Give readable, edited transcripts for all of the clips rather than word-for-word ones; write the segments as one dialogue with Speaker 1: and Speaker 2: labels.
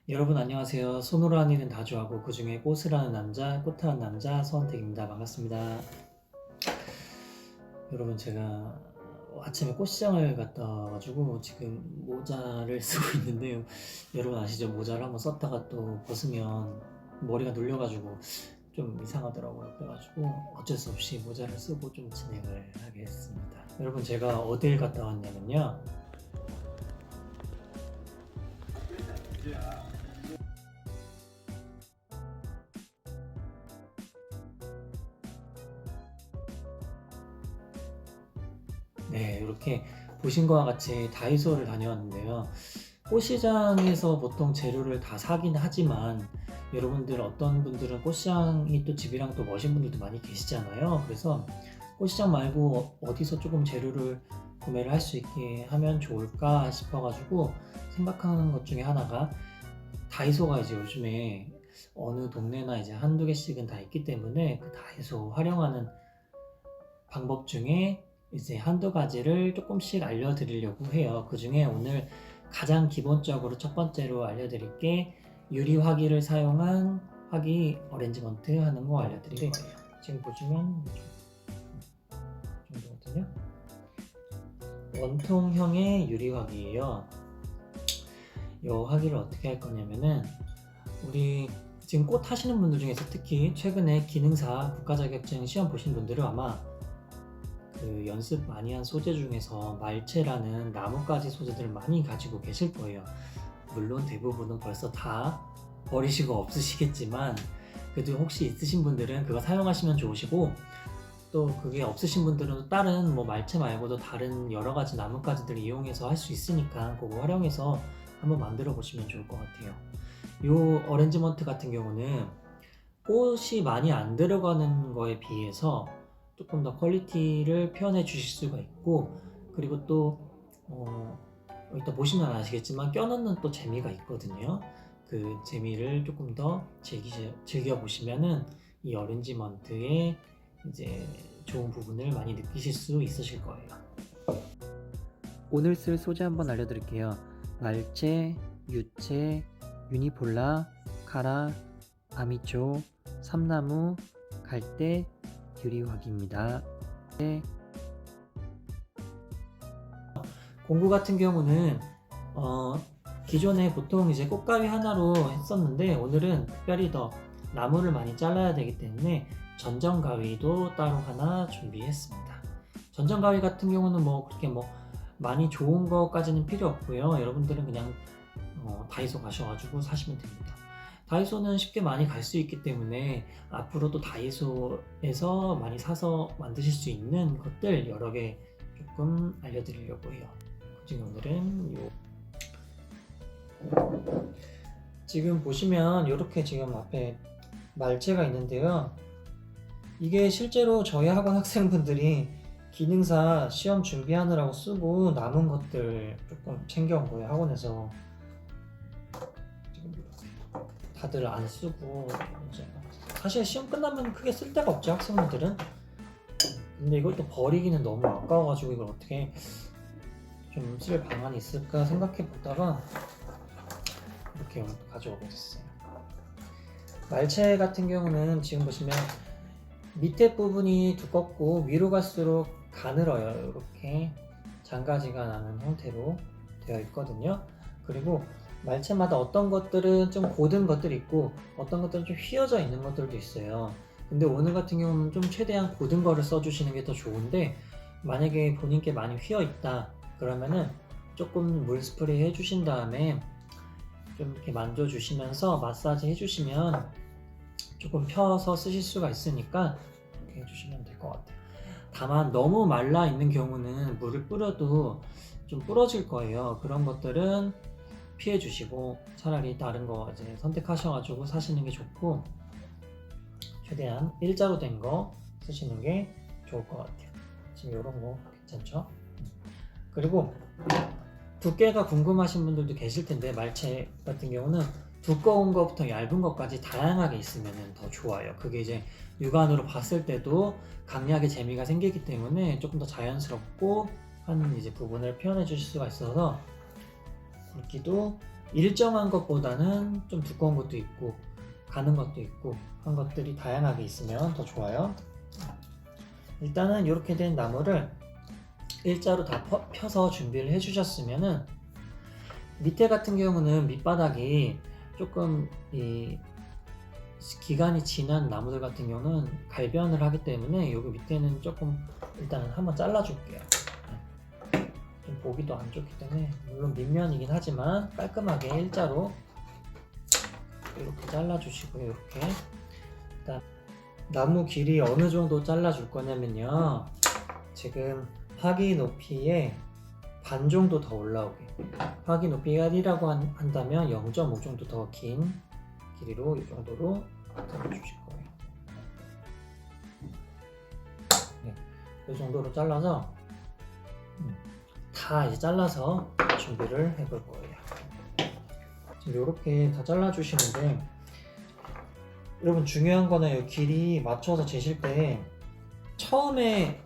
Speaker 1: 여러분 안녕하세요. 손으로 하는 일은 다 좋아하고 그중에 꽃을 하는 남자, 꽃하는 남자 서원택입니다. 반갑습니다. 여러분 제가 아침에 꽃시장을 갔다 와가지고 지금 모자를 쓰고 있는데요. 여러분 아시죠? 모자를 한번 썼다가 또 벗으면 머리가 눌려가지고 좀 이상하더라고요. 그래가지고 어쩔 수 없이 모자를 쓰고 좀 진행을 하겠습니다. 여러분 제가 어딜 갔다 왔냐면요. 네, 이렇게 보신 것과 같이 다이소를 다녀왔는데요. 꽃시장에서 보통 재료를 다 사긴 하지만 여러분들 어떤 분들은 꽃시장이 또 집이랑 또 머신 분들도 많이 계시잖아요. 그래서 꽃시장 말고 어디서 조금 재료를 구매를 할 수 있게 하면 좋을까 싶어가지고 생각하는 것 중에 하나가 다이소가 이제 요즘에 어느 동네나 이제 한두 개씩은 다 있기 때문에 그 다이소 활용하는 방법 중에 이제 한두 가지를 조금씩 알려드리려고 해요. 그 중에 오늘 가장 기본적으로 첫 번째로 알려드릴 게 유리 화기를 사용한 화기 어레인지먼트 하는 거 알려드릴 거예요. 지금 보시면 정도거든요. 원통형의 유리 화기예요. 이 화기를 어떻게 할 거냐면은 우리 지금 꽃 하시는 분들 중에서 특히 최근에 기능사 국가자격증 시험 보신 분들은 아마 그 연습 많이 한 소재 중에서 말채라는 나뭇가지 소재들을 많이 가지고 계실 거예요. 물론 대부분은 벌써 다 버리시고 없으시겠지만 그래도 혹시 있으신 분들은 그거 사용하시면 좋으시고 또 그게 없으신 분들은 다른 뭐 말채 말고도 다른 여러 가지 나뭇가지들을 이용해서 할 수 있으니까 그거 활용해서 한번 만들어 보시면 좋을 것 같아요. 이 어레인지먼트 같은 경우는 꽃이 많이 안 들어가는 거에 비해서 조금 더 퀄리티를 표현해 주실 수가 있고 그리고 또 이따 보시면 아시겠지만 껴넣는 또 재미가 있거든요. 그 재미를 조금 더 즐겨 보시면은 이 어레인지먼트의 이제 좋은 부분을 많이 느끼실 수 있으실 거예요. 오늘 쓸 소재 한번 알려드릴게요. 말채, 유채, 유니폴라, 카라, 아미초, 삼나무, 갈대, 유리화기입니다. 네. 공구 같은 경우는 기존에 보통 이제 꽃가위 하나로 했었는데 오늘은 특별히 더 나무를 많이 잘라야 되기 때문에 전정가위도 따로 하나 준비했습니다. 전정가위 같은 경우는 뭐 그렇게 뭐 많이 좋은 것까지는 필요 없고요. 여러분들은 그냥 다이소 가셔가지고 사시면 됩니다. 다이소는 쉽게 많이 갈 수 있기 때문에 앞으로도 다이소에서 많이 사서 만드실 수 있는 것들 여러 개 조금 알려드리려고 해요. 그중에 오늘은 지금 보시면 이렇게 지금 앞에 말채가 있는데요. 이게 실제로 저희 학원 학생분들이 기능사 시험 준비하느라고 쓰고 남은 것들 조금 챙겨온 거예요. 학원에서 다들 안 쓰고 이제 사실 시험 끝나면 크게 쓸 데가 없죠, 학생분들은. 근데 이걸 또 버리기는 너무 아까워가지고 이걸 어떻게 좀 쓸 방안이 있을까 생각해 보다가 이렇게 가져오게 됐어요. 말채 같은 경우는 지금 보시면 밑에 부분이 두껍고 위로 갈수록 가늘어요. 이렇게 장가지가 나는 형태로 되어 있거든요. 그리고 말채마다 어떤 것들은 좀 고든 것들이 있고 어떤 것들은 좀 휘어져 있는 것들도 있어요. 근데 오늘 같은 경우는 좀 최대한 고든 거를 써주시는 게 더 좋은데 만약에 본인께 많이 휘어 있다 그러면은 조금 물 스프레이 해주신 다음에 좀 이렇게 만져주시면서 마사지 해주시면 조금 펴서 쓰실 수가 있으니까 이렇게 해주시면 될 것 같아요. 다만 너무 말라 있는 경우는 물을 뿌려도 좀 부러질 거예요. 그런 것들은 피해 주시고 차라리 다른 거 이제 선택하셔가지고 사시는 게 좋고 최대한 일자로 된 거 쓰시는 게 좋을 것 같아요. 지금 이런 거 괜찮죠? 그리고 두께가 궁금하신 분들도 계실 텐데 말채 같은 경우는 두꺼운 것부터 얇은 것까지 다양하게 있으면 더 좋아요. 그게 이제 육안으로 봤을 때도 강약의 재미가 생기기 때문에 조금 더 자연스럽고 한 이제 부분을 표현해 주실 수가 있어서 굵기도 일정한 것보다는 좀 두꺼운 것도 있고 가는 것도 있고 한 것들이 다양하게 있으면 더 좋아요. 일단은 이렇게 된 나무를 일자로 다 펴서 준비를 해주셨으면은 밑에 같은 경우는 밑바닥이 조금 이 기간이 지난 나무들 같은 경우는 갈변을 하기 때문에 여기 밑에는 조금 일단은 한번 잘라줄게요. 좀 보기도 안 좋기 때문에 물론 밑면이긴 하지만 깔끔하게 일자로 이렇게 잘라주시고요. 이렇게 일단 나무 길이 어느 정도 잘라줄 거냐면요, 지금 화기 높이에 반 정도 더 올라오게, 화기 높이가 1이라고 한다면 0.5 정도 더 긴 길이로 이 정도로 잘라주실 거예요. 네, 이 정도로 잘라서 다 이제 잘라서 준비를 해볼 거예요. 지금 이렇게 다 잘라주시는데, 여러분 중요한 거는 이 길이 맞춰서 재실 때 처음에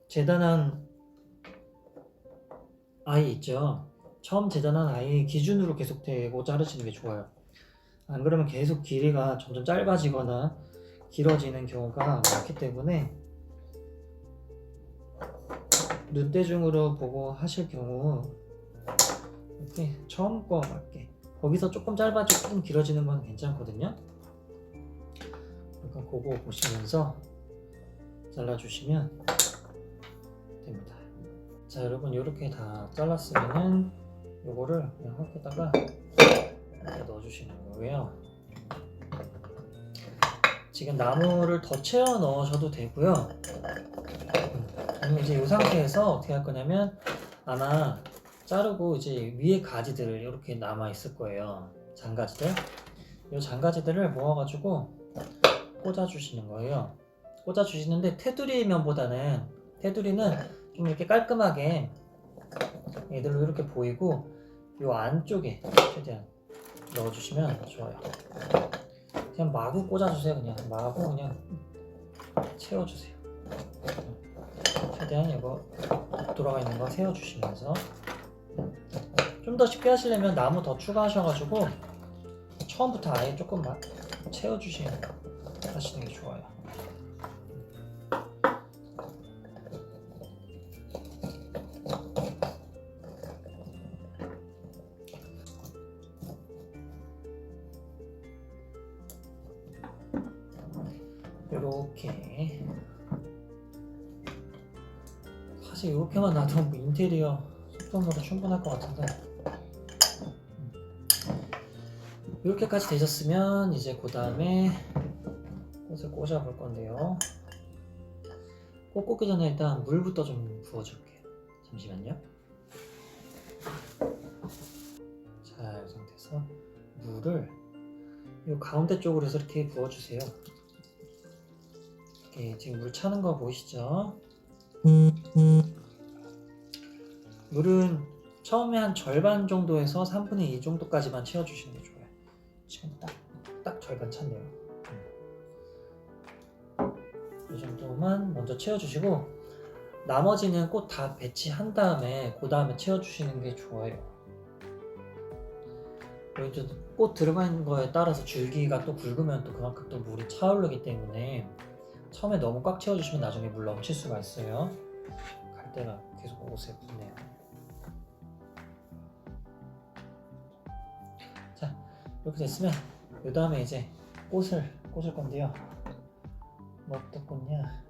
Speaker 1: 재단한 아이 있죠? 처음 재단한 아이 기준으로 계속 대고 자르시는 게 좋아요. 안 그러면 계속 길이가 점점 짧아지거나 길어지는 경우가 많기 때문에 눈대중으로 보고 하실 경우 이렇게 처음 거 맞게, 거기서 조금 짧아지고 조금 길어지는 건 괜찮거든요. 그러니까 그거 보시면서 잘라주시면 됩니다. 자, 여러분 이렇게 다 잘랐으면은 요거를 그냥 흙에다가 넣어주시는 거고요. 지금 나무를 더 채워 넣으셔도 되고요. 그럼 이제 이 상태에서 어떻게 할 거냐면, 아마 자르고 이제 위에 가지들 이렇게 남아 있을 거예요. 장가지들. 이 장가지들을 모아가지고 꽂아주시는 거예요. 꽂아주시는데 테두리면보다는, 테두리는 좀 이렇게 깔끔하게 얘들로 이렇게 보이고 이 안쪽에 최대한 넣어주시면 좋아요. 그냥 마구 꽂아주세요. 그냥 마구 그냥 채워주세요. 최대한 이거 돌아가 있는 거 세워주시면서, 좀 더 쉽게 하시려면 나무 더 추가하셔가지고 처음부터 아예 조금 채워주시는 게 좋아요. 이렇게, 사실 이렇게만 놔도 인테리어 소품으로 충분할 것 같은데, 이렇게까지 되셨으면 이제 그 다음에 꽃을 꽂아 볼 건데요. 꽃 꽂기 전에 일단 물부터 좀 부어줄게요. 잠시만요. 자, 이 상태에서 물을 이 가운데 쪽으로 해서 이렇게 부어주세요. 이렇게 지금 물 차는 거 보이시죠? 물은 처음에 한 절반 정도에서 3분의 2 정도까지만 채워주시는 게 좋아요. 지금 딱 절반 찼네요. 이 정도만 먼저 채워주시고, 나머지는 꽃 다 배치한 다음에 그 다음에 채워주시는 게 좋아요. 여기 꽃 들어가는 거에 따라서 줄기가 또 굵으면 또 그만큼 또 물이 차오르기 때문에 처음에 너무 꽉 채워주시면 나중에 물 넘칠 수가 있어요. 갈대가 계속 옷에 붙네요. 자, 이렇게 됐으면 그 다음에 이제 꽃을 꽂을 건데요. 뭐부터 꽂냐?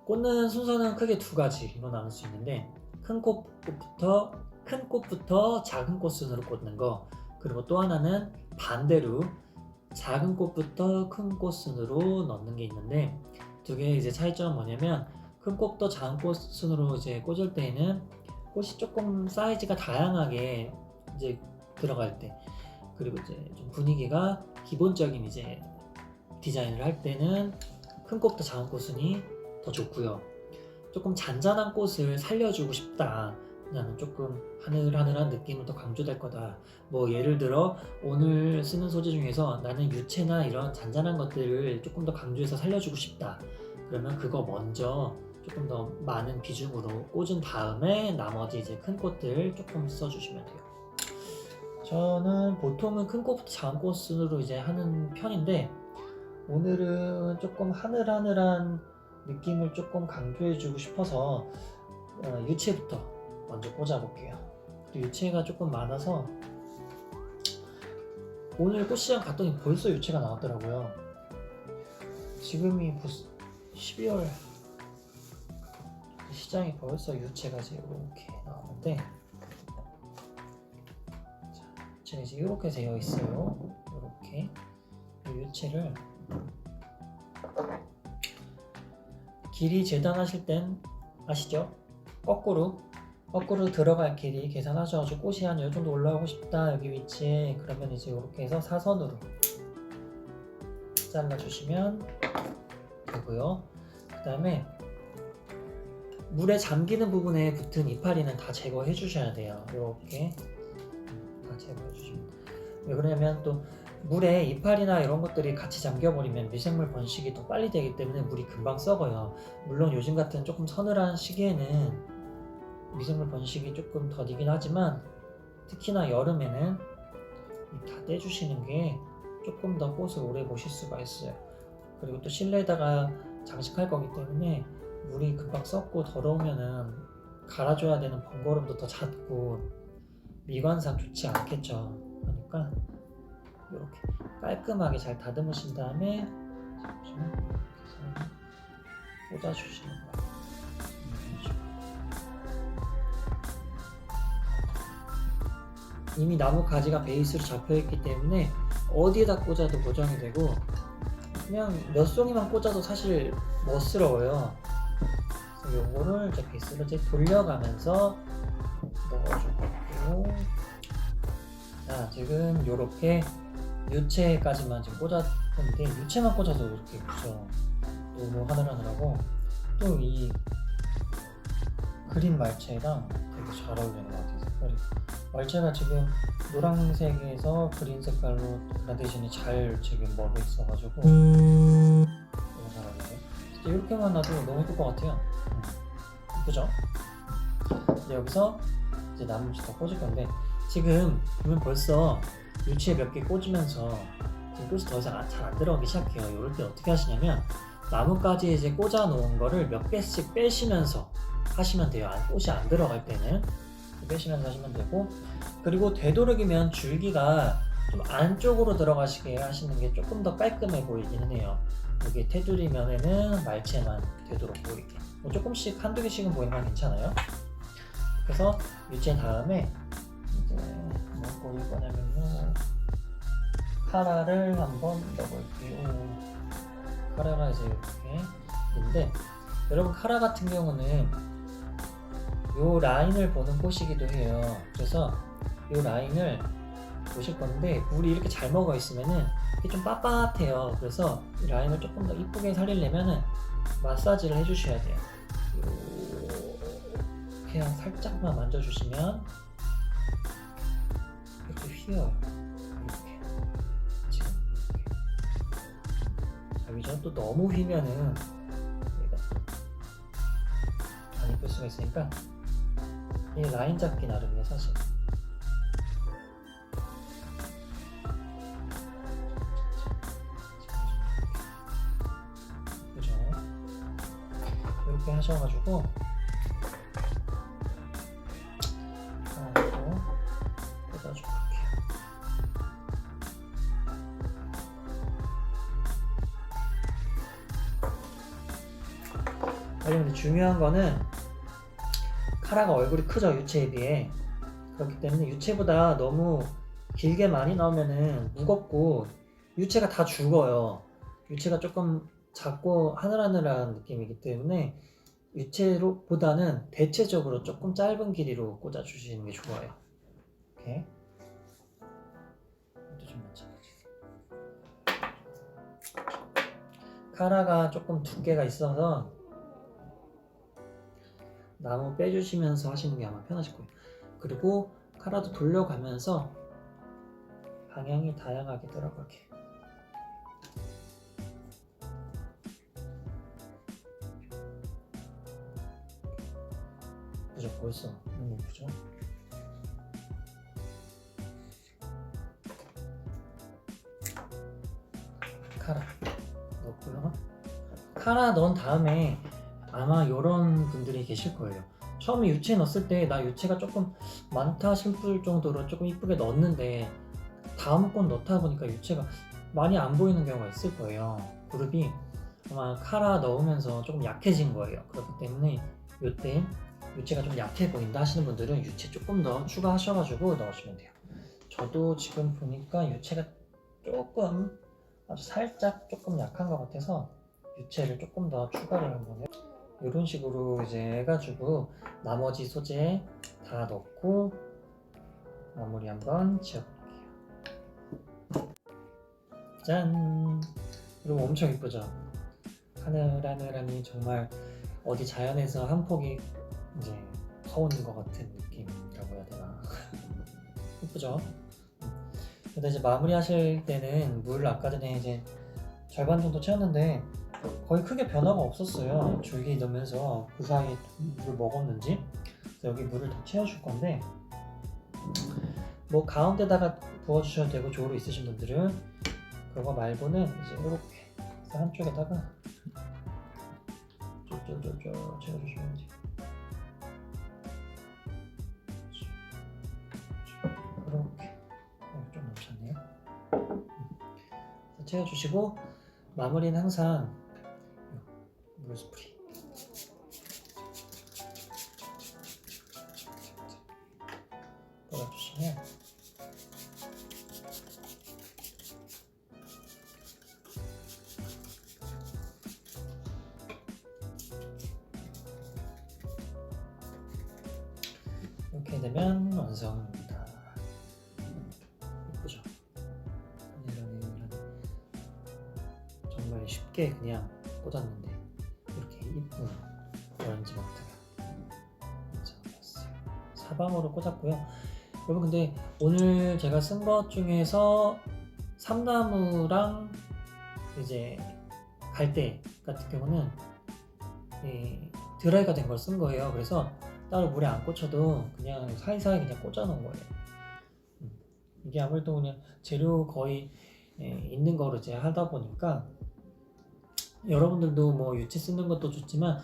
Speaker 1: 꽂는 순서는 크게 두 가지로 나눌 수 있는데, 큰 꽃부터 작은 꽃순으로 꽂는 거, 그리고 또 하나는 반대로 작은 꽃부터 큰 꽃순으로 넣는 게 있는데, 두 개의 이제 차이점은 뭐냐면, 큰 꽃부터 작은 꽃순으로 이제 꽂을 때에는 꽃이 조금 사이즈가 다양하게 이제 들어갈 때, 그리고 이제 좀 분위기가 기본적인 이제 디자인을 할 때는 큰 꽃부터 작은 꽃순이 더 좋고요. 조금 잔잔한 꽃을 살려주고 싶다, 나는 조금 하늘하늘한 느낌은 더 강조될 거다, 뭐 예를 들어 오늘 쓰는 소재 중에서 나는 유채나 이런 잔잔한 것들을 조금 더 강조해서 살려주고 싶다, 그러면 그거 먼저 조금 더 많은 비중으로 꽂은 다음에 나머지 이제 큰 꽃들 조금 써주시면 돼요. 저는 보통은 큰 꽃부터 작은 꽃으로 이제 하는 편인데 오늘은 조금 하늘하늘한 느낌을 조금 강조해주고 싶어서 유채부터 먼저 꽂아볼게요. 유채가 조금 많아서 오늘 꽃시장 갔더니 벌써 유채가 나왔더라고요. 지금이 벌써 12월 시장이 벌써 유채가 이제 이렇게 나오는데 유채가 이제 이렇게 되어 있어요. 이렇게 유채를 길이 재단하실 땐 아시죠? 거꾸로 들어갈 길이 계산하셔가지고 꽃이 한 이 정도 올라오고 싶다 여기 위치에 그러면 이제 이렇게 해서 사선으로 잘라주시면 되고요. 그 다음에 물에 잠기는 부분에 붙은 이파리는 다 제거해 주셔야 돼요. 이렇게 다 제거해 주시면 돼요. 왜 그러냐면 또 물에 이파리나 이런 것들이 같이 잠겨버리면 미생물 번식이 더 빨리 되기 때문에 물이 금방 썩어요. 물론 요즘 같은 조금 서늘한 시기에는 미생물 번식이 조금 더디긴 하지만 특히나 여름에는 다 떼주시는 게 조금 더 꽃을 오래 보실 수가 있어요. 그리고 또 실내에다가 장식할 거기 때문에 물이 금방 썩고 더러우면은 갈아줘야 되는 번거로움도 더 잦고 미관상 좋지 않겠죠. 그러니까 이렇게 깔끔하게 잘 다듬으신 다음에 꽂아주시는 거예요. 이미 나무 가지가 베이스로 잡혀있기 때문에 어디에다 꽂아도 고정이 되고 그냥 몇 송이만 꽂아도 사실 멋스러워요. 그래서 요거를 이제 베이스로 이제 돌려가면서 넣어주고 자 지금 요렇게 유채까지만 지금 꽂았는데 유채만 꽂아도 이렇게 예쁘죠. 너무 하늘하늘하고 또 이 그린 말채랑 되게 잘 어울리는 것 같아요. 색깔이 말채가 지금 노란색에서 그린 색깔로 그라데이션이 잘 지금 먹어 있어가지고 너무 잘 어울려요. 진짜 이렇게만 놔도 너무 예쁠 것 같아요. 예쁘죠? 이제 여기서 이제 나머지 더 꽂을 건데 지금 보면 벌써 유치에 몇 개 꽂으면서 지금 꽃이 더 이상 잘 안 들어가기 시작해요. 이럴 때 어떻게 하시냐면 나뭇가지에 이제 꽂아 놓은 거를 몇 개씩 빼시면서 하시면 돼요. 꽃이 안 들어갈 때는 빼시면서 하시면 되고 그리고 되도록이면 줄기가 좀 안쪽으로 들어가시게 하시는 게 조금 더 깔끔해 보이기는 해요. 여기 테두리 면에는 말채만 되도록 보이게 뭐 조금씩 한두 개씩은 보이는 건 괜찮아요. 그래서 유채 다음에 이제 뭐 보일 거냐면요 카라를 한번 넣어볼게요. 카라가 이제 이렇게 있는데 여러분 카라 같은 경우는 요 라인을 보는 꽃이기도 해요. 그래서 요 라인을 보실 건데 물이 이렇게 잘 먹어 있으면은 이게 좀 빳빳해요. 그래서 이 라인을 조금 더 이쁘게 살리려면은 마사지를 해주셔야 돼요. 그냥 살짝만 만져주시면 이렇게 휘어요. 이렇게 지금 이렇게 여기서 또 너무 휘면은 얘가 안 이쁠 수가 있으니까 이 라인 잡기 나름이에요 사실. 그죠? 이렇게 하셔가지고 하나 더 꽂아줄게요. 근데 중요한 거는 카라가 얼굴이 크죠 유채에 비해. 그렇기 때문에 유채보다 너무 길게 많이 나오면은 무겁고 유채가 다 죽어요. 유채가 조금 작고 하늘하늘한 느낌이기 때문에 유채로 보다는 대체적으로 조금 짧은 길이로 꽂아 주시는 게 좋아요. 이렇게 좀 마찬가지. 카라가 조금 두께가 있어서 나무 빼주시면서 하시는 게 아마 편하실 거예요. 그리고 카라도 돌려가면서 방향이 다양하게 들어가게. 예쁘죠? 벌써 너무 예쁘죠? 카라 넣었고요. 카라 넣은 다음에 아마 이런 분들이 계실 거예요. 처음에 유채 넣었을 때 나 유채가 조금 많다 싶을 정도로 조금 이쁘게 넣었는데 다음 건 넣다 보니까 유채가 많이 안 보이는 경우가 있을 거예요. 그룹이 아마 카라 넣으면서 조금 약해진 거예요. 그렇기 때문에 이때 유채가 좀 약해 보인다 하시는 분들은 유채 조금 더 추가하셔가지고 넣으시면 돼요. 저도 지금 보니까 유채가 조금 아주 살짝 조금 약한 것 같아서 유채를 조금 더 추가를 한번 해요. 이런 식으로 이제 해가지고 나머지 소재 다 넣고 마무리 한번 지어볼게요. 짠! 그리고 엄청 이쁘죠? 하늘하늘하니 정말 어디 자연에서 한 폭이 이제 퍼오는 것 같은 느낌이라고 해야 되나? 이쁘죠? 근데 이제 마무리 하실 때는 물 아까 전에 이제 절반 정도 채웠는데 거의 크게 변화가 없었어요. 줄기 넣으면서 그 사이에 물을 먹었는지. 그래서 여기 물을 더 채워줄 건데 뭐 가운데다가 부어주셔도 되고 조로 있으신 분들은 그거 말고는 이제 이렇게 한쪽에다가 쫄쫄쫄쫄 채워주시면 돼요. 이렇게 좀 넘쳤네요. 채워주시고 마무리는 항상 물 스프레이 뿌려주시면 이렇게 되면 완성입니다. 예쁘죠? 정말 쉽게 그냥 꽂았는데 이렇게 이쁜 오렌지 마트가 완성되었어요. 사방으로 꽂았고요. 여러분 근데 오늘 제가 쓴 것 중에서 삼나무랑 이제 갈대 같은 경우는 드라이가 된 걸 쓴 거예요. 그래서 따로 물에 안 꽂혀도 그냥 사이사이 그냥 꽂아 놓은 거예요. 이게 아무래도 그냥 재료 거의 있는 거로 이제 하다 보니까 여러분들도 뭐 유채 쓰는 것도 좋지만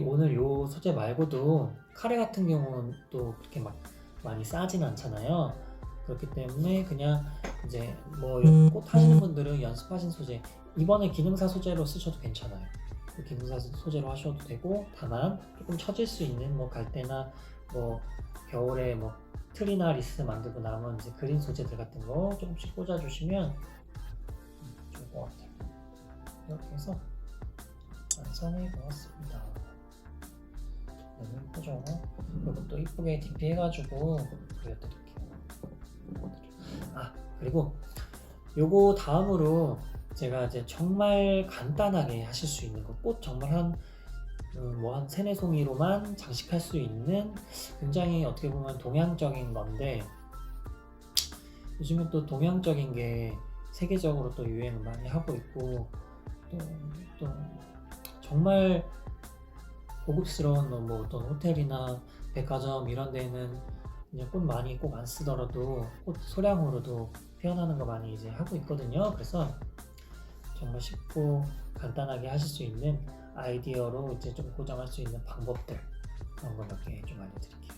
Speaker 1: 오늘 요 소재 말고도 카레 같은 경우는 또 그렇게 막 많이 싸진 않잖아요. 그렇기 때문에 그냥 이제 뭐 꽃 하시는 분들은 연습하신 소재 이번에 기능사 소재로 쓰셔도 괜찮아요. 기능사 소재로 하셔도 되고 다만 조금 처질 수 있는 뭐 갈대나 뭐 겨울에 뭐 트리나 리스 만들고 남은 이제 그린 소재들 같은 거 조금씩 꽂아주시면 좋을 것 같아요. 이렇게 해서 완성해 보았습니다. 너무 예쁘죠? 그리고 또 이쁘게 DP 해가지고 보여드릴게요. 그리고 요거 다음으로 제가 이제 정말 간단하게 하실 수 있는 거, 꽃 정말 한 3-4송이로만 장식할 수 있는 굉장히 어떻게 보면 동양적인 건데 요즘은 또 동양적인 게 세계적으로 또 유행을 많이 하고 있고 또 정말 고급스러운 뭐 어떤 호텔이나 백화점 이런 데는 그냥 꽃 많이 꼭 안 쓰더라도 꽃 소량으로도 표현하는 거 많이 이제 하고 있거든요. 그래서 정말 쉽고 간단하게 하실 수 있는 아이디어로 이제 좀 고정할 수 있는 방법들 그런 거 몇 개 좀 알려드릴게요.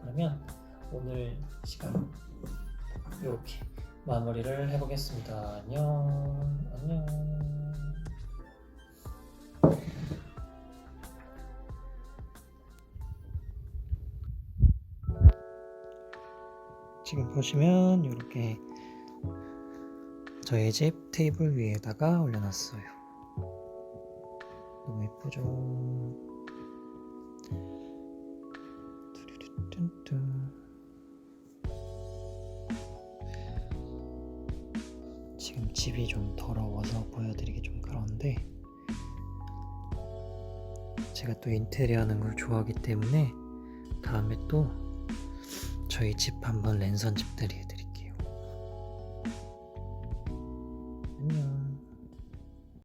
Speaker 1: 그러면 오늘 시간 이렇게 마무리를 해보겠습니다. 안녕. 지금 보시면 이렇게 저희 집 테이블 위에다가 올려놨어요. 너무 예쁘죠? 지금 집이 좀 더러워서 보여드리기 좀 그런데 제가 또 인테리어 하는 걸 좋아하기 때문에 다음에 또 저희 집 한번 랜선 집 드려드릴게요.